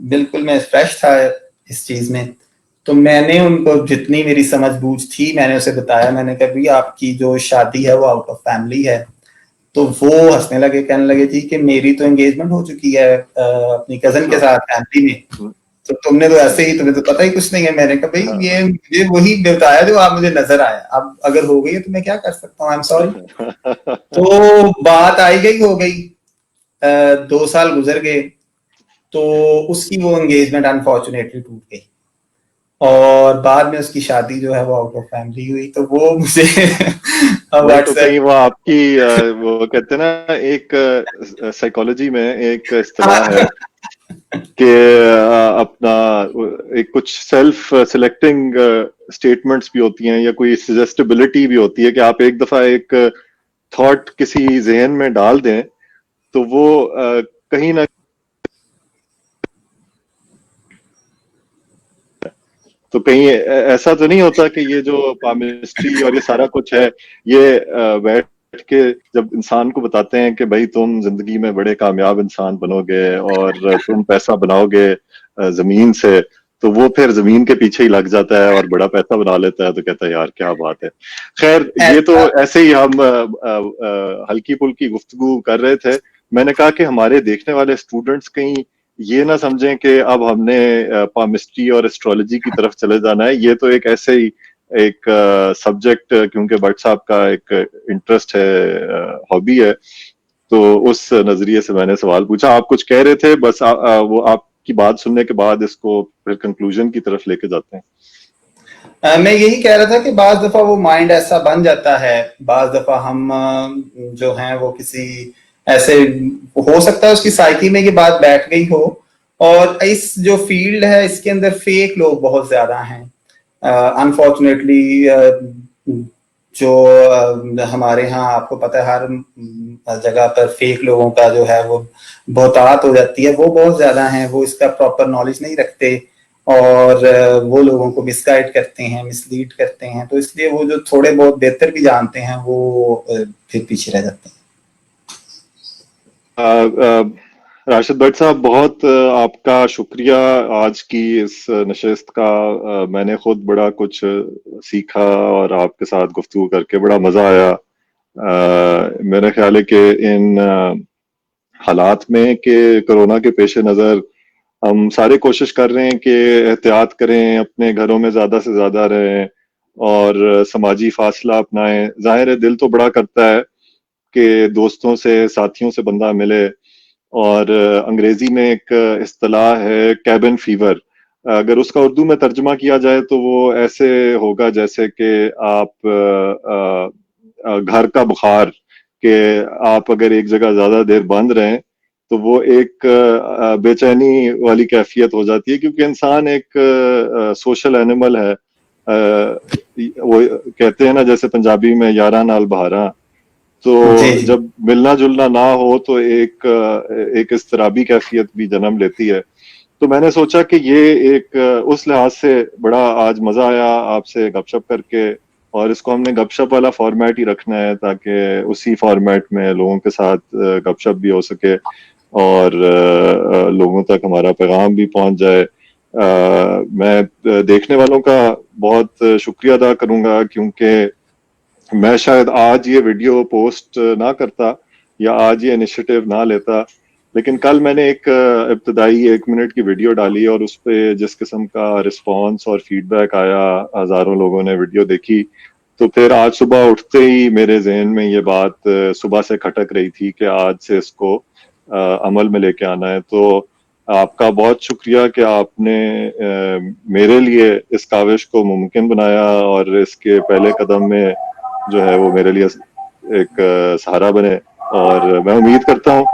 بالکل میں فریش تھا اس چیز میں. تو میں نے ان کو جتنی میری سمجھ بوجھ تھی میں نے اسے بتایا. میں نے کہا بھائی آپ کی جو شادی ہے وہ آؤٹ آف فیملی ہے. تو وہ ہنسنے لگے، کہنے لگے تھی کہ میری تو انگیجمنٹ ہو چکی ہے اپنی کزن کے ساتھ فیملی میں، تو تم نے تو ایسے ہی، تمہیں تو پتہ ہی کچھ نہیں ہے. میں نے کہا بھائی یہ مجھے وہی بتایا جو آپ مجھے نظر آیا، اب اگر ہو گئی ہے تو میں کیا کر سکتا ہوں، آئی ایم سوری. تو بات آئی گئی ہو گئی، 2 سال گزر گئے تو اس کی وہ انگیجمنٹ انفارچونیٹلی ٹوٹ گئی، اور بعد میں اس کی شادی جو ہے وہ آؤٹ آف فیملی ہوئی. تو وہ مجھے وہ تو کہیں وہ آپ کی وہ کہتے ہیں نا ایک سائیکالوجی میں ایک اصطلاح ہے کہ اپنا ایک کچھ سیلف سلیکٹنگ اسٹیٹمنٹس بھی ہوتی ہیں یا کوئی سجیسٹیبلٹی بھی ہوتی ہے کہ آپ ایک دفعہ ایک تھاٹ کسی ذہن میں ڈال دیں تو وہ کہیں نہ تو کہیں ایسا تو نہیں ہوتا کہ یہ جو پامسٹری اور یہ سارا کچھ ہے یہ بیٹھ کے جب انسان کو بتاتے ہیں کہ بھائی تم زندگی میں بڑے کامیاب انسان بنو گے اور تم پیسہ بناؤ گے زمین سے، تو وہ پھر زمین کے پیچھے ہی لگ جاتا ہے اور بڑا پیسہ بنا لیتا ہے، تو کہتا ہے یار کیا بات ہے. خیر یہ تو ایسے ہی ہم ہلکی پھلکی گفتگو کر رہے تھے. میں نے کہا کہ ہمارے دیکھنے والے اسٹوڈنٹس کہیں یہ نہ سمجھیں کہ اب ہم نے پامسٹری اور ایسٹرولوجی کی طرف چلے جانا ہے. یہ تو ایک ایسے ہی ایک سبجیکٹ کیونکہ بٹ صاحب کا ایک انٹرسٹ ہے، ہابی ہے، تو اس نظریے سے میں نے سوال پوچھا. آپ کچھ کہہ رہے تھے، بس وہ آپ کی بات سننے کے بعد اس کو پھر کنکلوژن کی طرف لے کے جاتے ہیں. میں یہی کہہ رہا تھا کہ بعض دفعہ وہ مائنڈ ایسا بن جاتا ہے، بعض دفعہ ہم جو ہیں وہ کسی ایسے، ہو سکتا ہے اس کی سائیکی میں یہ بات بیٹھ گئی ہو، اور اس جو فیلڈ ہے اس کے اندر فیک لوگ بہت زیادہ ہیں انفارچونیٹلی. جو ہمارے ہاں آپ کو پتہ ہے ہر جگہ پر فیک لوگوں کا جو ہے وہ بہتات ہو جاتی ہے، وہ بہت زیادہ ہیں. وہ اس کا پراپر نالج نہیں رکھتے اور وہ لوگوں کو مس گائڈ کرتے ہیں، مس لیڈ کرتے ہیں. تو اس لیے وہ جو تھوڑے بہت بہتر بھی جانتے ہیں وہ پھر پیچھے رہ جاتے ہیں. راشد بٹ صاحب بہت آپ کا شکریہ آج کی اس نشست کا. میں نے خود بڑا کچھ سیکھا اور آپ کے ساتھ گفتگو کر کے بڑا مزہ آیا. میرا خیال ہے کہ ان حالات میں کہ کرونا کے پیش نظر ہم سارے کوشش کر رہے ہیں کہ احتیاط کریں، اپنے گھروں میں زیادہ سے زیادہ رہیں اور سماجی فاصلہ اپنائیں. ظاہر ہے دل تو بڑا کرتا ہے کہ دوستوں سے، ساتھیوں سے بندہ ملے، اور انگریزی میں ایک اصطلاح ہے کیبن فیور. اگر اس کا اردو میں ترجمہ کیا جائے تو وہ ایسے ہوگا جیسے کہ آپ گھر کا بخار، کہ آپ اگر ایک جگہ زیادہ دیر بند رہیں تو وہ ایک بے چینی والی کیفیت ہو جاتی ہے، کیونکہ انسان ایک سوشل اینیمل ہے. وہ کہتے ہیں نا جیسے پنجابی میں یاراں نال بہاراں، تو جی جب ملنا جلنا نہ ہو تو ایک اضطرابی کیفیت بھی جنم لیتی ہے. تو میں نے سوچا کہ یہ ایک اس لحاظ سے بڑا آج مزہ آیا آپ سے گپ شپ کر کے، اور اس کو ہم نے گپ شپ والا فارمیٹ ہی رکھنا ہے تاکہ اسی فارمیٹ میں لوگوں کے ساتھ گپ شپ بھی ہو سکے اور لوگوں تک ہمارا پیغام بھی پہنچ جائے. میں دیکھنے والوں کا بہت شکریہ ادا کروں گا، کیونکہ میں شاید آج یہ ویڈیو پوسٹ نہ کرتا یا آج یہ انیشیٹو نہ لیتا، لیکن کل میں نے ایک ابتدائی 1 منٹ کی ویڈیو ڈالی اور اس پہ جس قسم کا رسپانس اور فیڈ بیک آیا، ہزاروں لوگوں نے ویڈیو دیکھی، تو پھر آج صبح اٹھتے ہی میرے ذہن میں یہ بات صبح سے کھٹک رہی تھی کہ آج سے اس کو عمل میں لے کے آنا ہے. تو آپ کا بہت شکریہ کہ آپ نے میرے لیے اس کاوش کو ممکن بنایا، اور اس کے پہلے قدم میں جو ہے وہ میرے لیے ایک سہارا بنے. اور میں امید کرتا ہوں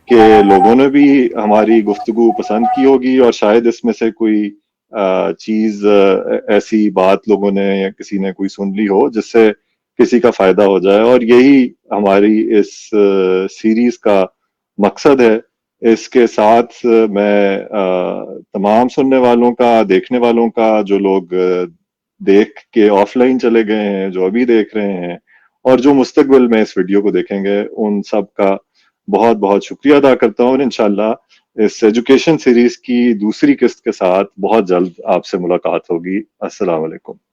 کہ لوگوں نے بھی ہماری گفتگو پسند کی ہوگی، اور شاید اس میں سے کوئی چیز ایسی بات لوگوں نے یا کسی نے کوئی سن لی ہو جس سے کسی کا فائدہ ہو جائے. اور یہی ہماری اس سیریز کا مقصد ہے. اس کے ساتھ میں تمام سننے والوں کا، دیکھنے والوں کا، جو لوگ دیکھ کے آف لائن چلے گئے ہیں، جو ابھی دیکھ رہے ہیں، اور جو مستقبل میں اس ویڈیو کو دیکھیں گے، ان سب کا بہت بہت شکریہ ادا کرتا ہوں، اور انشاءاللہ اس ایجوکیشن سیریز کی دوسری قسط کے ساتھ بہت جلد آپ سے ملاقات ہوگی۔ السلام علیکم۔